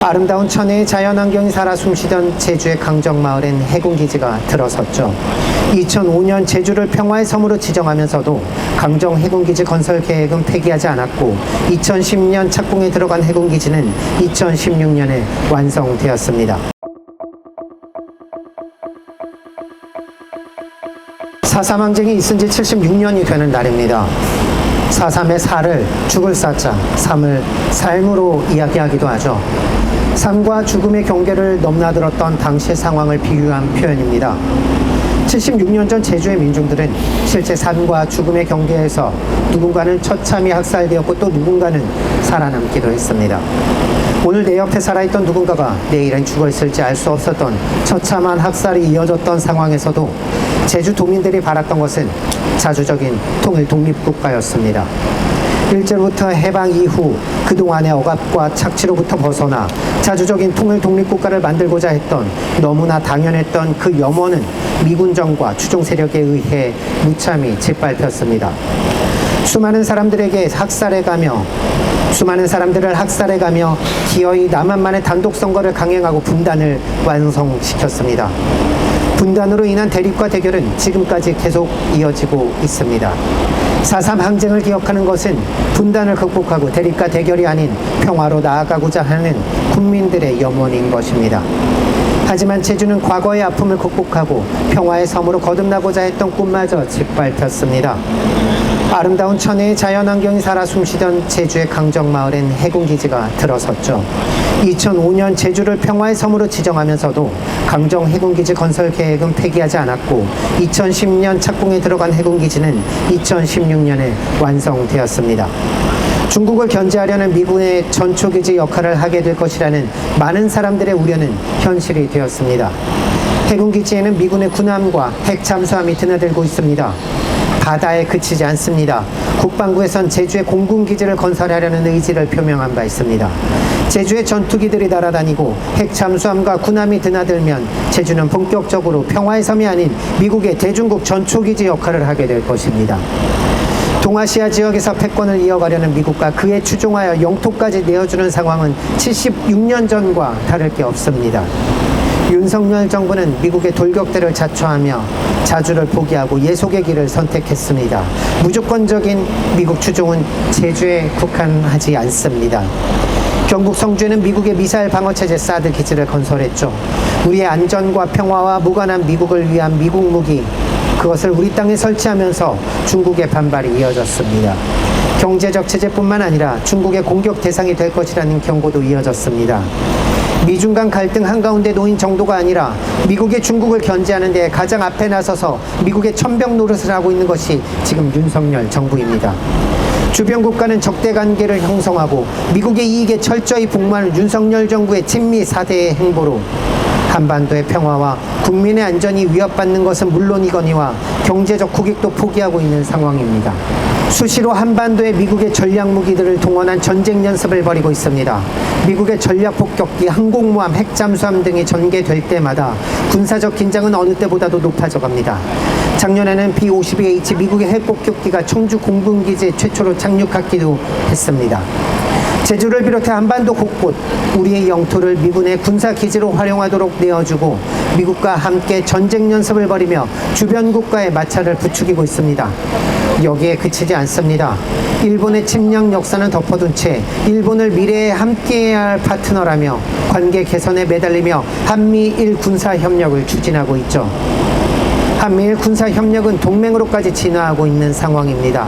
아름다운 천혜의 자연환경이 살아 숨쉬던 제주의 강정마을엔 해군기지가 들어섰죠. 2005년 제주를 평화의 섬으로 지정하면서도 강정 해군기지 건설 계획은 폐기하지 않았고 2010년 착공에 들어간 해군기지는 2016년에 완성되었습니다. 4.3 항쟁이 있은 지 76년이 되는 날입니다. 4.3의 사를 죽을 사자, 3을 삶으로 이야기하기도 하죠. 삶과 죽음의 경계를 넘나들었던 당시의 상황을 비유한 표현입니다. 76년 전 제주의 민중들은 실제 삶과 죽음의 경계에서 누군가는 처참히 학살되었고 또 누군가는 살아남기도 했습니다. 오늘 내 옆에 살아있던 누군가가 내일은 죽어있을지 알 수 없었던 처참한 학살이 이어졌던 상황에서도 제주 도민들이 바랐던 것은 자주적인 통일 독립국가였습니다. 일제로부터 해방 이후 그동안의 억압과 착취로부터 벗어나 자주적인 통일 독립국가를 만들고자 했던 너무나 당연했던 그 염원은 미군정과 추종 세력에 의해 무참히 짓밟혔습니다. 수많은 사람들을 학살해가며 기어이 남한만의 단독선거를 강행하고 분단을 완성시켰습니다. 분단으로 인한 대립과 대결은 지금까지 계속 이어지고 있습니다. 4.3 항쟁을 기억하는 것은 분단을 극복하고 대립과 대결이 아닌 평화로 나아가고자 하는 국민들의 염원인 것입니다. 하지만 제주는 과거의 아픔을 극복하고 평화의 섬으로 거듭나고자 했던 꿈마저 짓밟혔습니다. 아름다운 천혜의 자연환경이 살아 숨쉬던 제주의 강정마을엔 해군기지가 들어섰죠. 2005년 제주를 평화의 섬으로 지정하면서도 강정 해군기지 건설 계획은 폐기하지 않았고 2010년 착공에 들어간 해군기지는 2016년에 완성되었습니다. 중국을 견제하려는 미군의 전초기지 역할을 하게 될 것이라는 많은 사람들의 우려는 현실이 되었습니다. 해군기지에는 미군의 군함과 핵 잠수함이 드나들고 있습니다. 바다에 그치지 않습니다. 국방부에선 제주에 공군기지를 건설하려는 의지를 표명한 바 있습니다. 제주에 전투기들이 날아다니고 핵 잠수함과 군함이 드나들면 제주는 본격적으로 평화의 섬이 아닌 미국의 대중국 전초기지 역할을 하게 될 것입니다. 동아시아 지역에서 패권을 이어가려는 미국과 그에 추종하여 영토까지 내어주는 상황은 76년 전과 다를 게 없습니다. 윤석열 정부는 미국의 돌격대를 자초하며 자주를 포기하고 예속의 길을 선택했습니다. 무조건적인 미국 추종은 제주에 국한하지 않습니다. 경북 성주에는 미국의 미사일 방어체제 사드 기지를 건설했죠. 우리의 안전과 평화와 무관한 미국을 위한 미국 무기, 그것을 우리 땅에 설치하면서 중국의 반발이 이어졌습니다. 경제적 체제뿐만 아니라 중국의 공격 대상이 될 것이라는 경고도 이어졌습니다. 미중 간 갈등 한가운데 놓인 정도가 아니라 미국이 중국을 견제하는 데 가장 앞에 나서서 미국의 천병 노릇을 하고 있는 것이 지금 윤석열 정부입니다. 주변 국가는 적대 관계를 형성하고 미국의 이익에 철저히 복무하는 윤석열 정부의 친미 4대의 행보로 한반도의 평화와 국민의 안전이 위협받는 것은 물론이거니와 경제적 국익도 포기하고 있는 상황입니다. 수시로 한반도에 미국의 전략무기들을 동원한 전쟁 연습을 벌이고 있습니다. 미국의 전략폭격기, 항공모함, 핵잠수함 등이 전개될 때마다 군사적 긴장은 어느 때보다도 높아져 갑니다. 작년에는 B-52H 미국의 핵폭격기가 청주 공군기지에 최초로 착륙하기도 했습니다. 제주를 비롯해 한반도 곳곳 우리의 영토를 미군의 군사기지로 활용하도록 내어주고 미국과 함께 전쟁 연습을 벌이며 주변 국가의 마찰을 부추기고 있습니다. 여기에 그치지 않습니다. 일본의 침략 역사는 덮어둔 채 일본을 미래에 함께해야 할 파트너라며 관계 개선에 매달리며 한미일 군사협력을 추진하고 있죠. 한미일 군사협력은 동맹으로까지 진화하고 있는 상황입니다.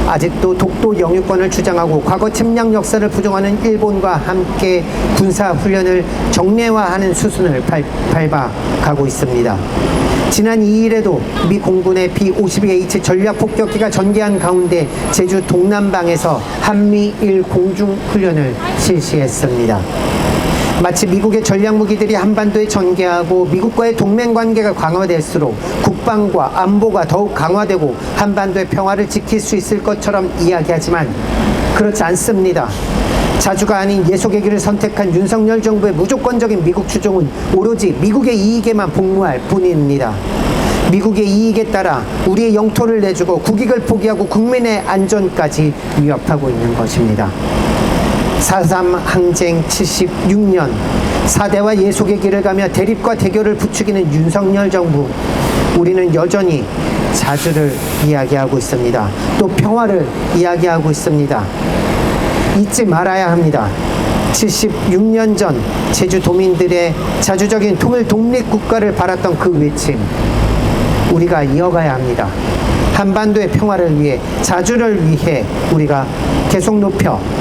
아직도 독도 영유권을 주장하고 과거 침략 역사를 부정하는 일본과 함께 군사훈련을 정례화하는 수순을 밟아가고 있습니다. 지난 2일에도 미 공군의 B-52H 전략폭격기가 전개한 가운데 제주 동남방에서 한미일 공중훈련을 실시했습니다. 마치 미국의 전략무기들이 한반도에 전개하고 미국과의 동맹관계가 강화될수록 국방과 안보가 더욱 강화되고 한반도의 평화를 지킬 수 있을 것처럼 이야기하지만 그렇지 않습니다. 자주가 아닌 예속의 길을 선택한 윤석열 정부의 무조건적인 미국 추종은 오로지 미국의 이익에만 복무할 뿐입니다. 미국의 이익에 따라 우리의 영토를 내주고 국익을 포기하고 국민의 안전까지 위협하고 있는 것입니다. 4.3 항쟁 76년 사대와 예속의 길을 가며 대립과 대결을 부추기는 윤석열 정부, 우리는 여전히 자주를 이야기하고 있습니다. 또 평화를 이야기하고 있습니다. 잊지 말아야 합니다. 76년 전 제주도민들의 자주적인 통일 독립국가를 바랐던 그 외침, 우리가 이어가야 합니다. 한반도의 평화를 위해, 자주를 위해 우리가 계속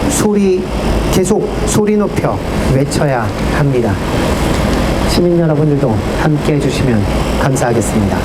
소리 높여 외쳐야 합니다. 시민 여러분들도 함께 해주시면 감사하겠습니다.